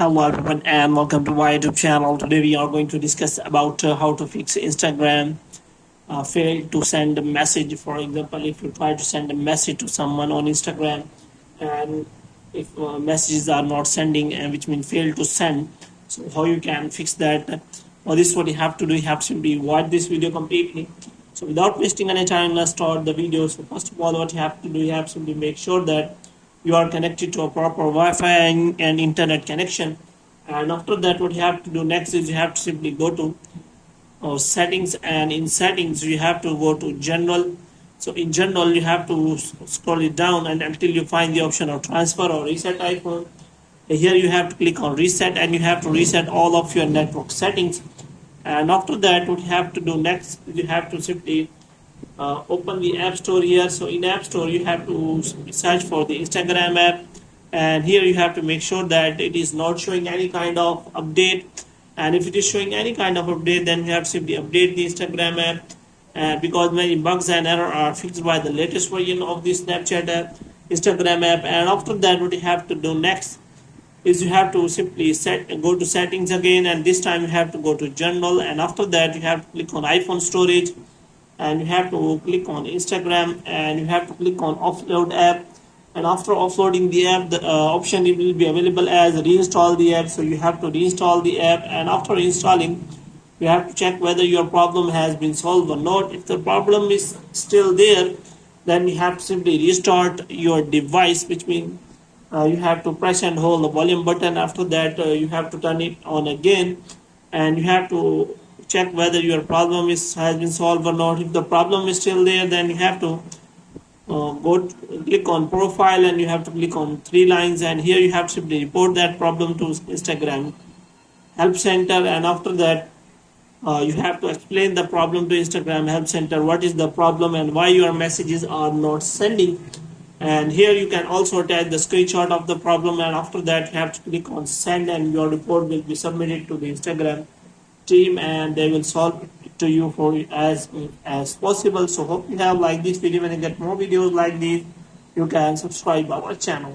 Hello everyone and welcome to my YouTube channel. Today we are going to discuss about how to fix Instagram fail to send a message. For example, if you try to send a message to someone on Instagram and if messages are not sending, and which means fail to send, so how you can fix that? Well, this is what you have to do. You have to simply watch this video completely. So without wasting any time, let's start the video. So first of all, what you have to do, you have to simply make sure that you are connected to a proper Wi-Fi and internet connection. And after that, what you have to do next is you have to simply go to settings, and in settings you have to go to general. So in general, you have to scroll it down and until you find the option of transfer or reset iPhone. Here you have to click on reset and you have to reset all of your network settings. And after that, what you have to do next, you have to simply open the app store here. So in app store you have to search for the Instagram app, and here you have to make sure that it is not showing any kind of update. And if it is showing any kind of update, then you have to simply update the Instagram app, and because many bugs and errors are fixed by the latest version of the Snapchat app, Instagram app. And after that, what you have to do next is you have to simply go to settings again, and this time you have to go to general, and after that you have to click on iPhone storage, and you have to click on Instagram, and you have to click on offload app. And after offloading the app, the option it will be available as reinstall the app. So you have to reinstall the app, and after installing you have to check whether your problem has been solved or not. If the problem is still there, then you have to simply restart your device, which means you have to press and hold the volume button. After that, you have to turn it on again, and you have to check whether your problem has been solved or not. If the problem is still there, then you have to click on profile, and you have to click on three lines, and here you have to simply report that problem to Instagram help center. And after that, you have to explain the problem to Instagram help center, what is the problem and why your messages are not sending. And here you can also attach the screenshot of the problem, and after that you have to click on send, and your report will be submitted to the Instagram team, and they will solve it to you for as possible. So hope you have liked this video. When you get more videos like this, you can subscribe our channel.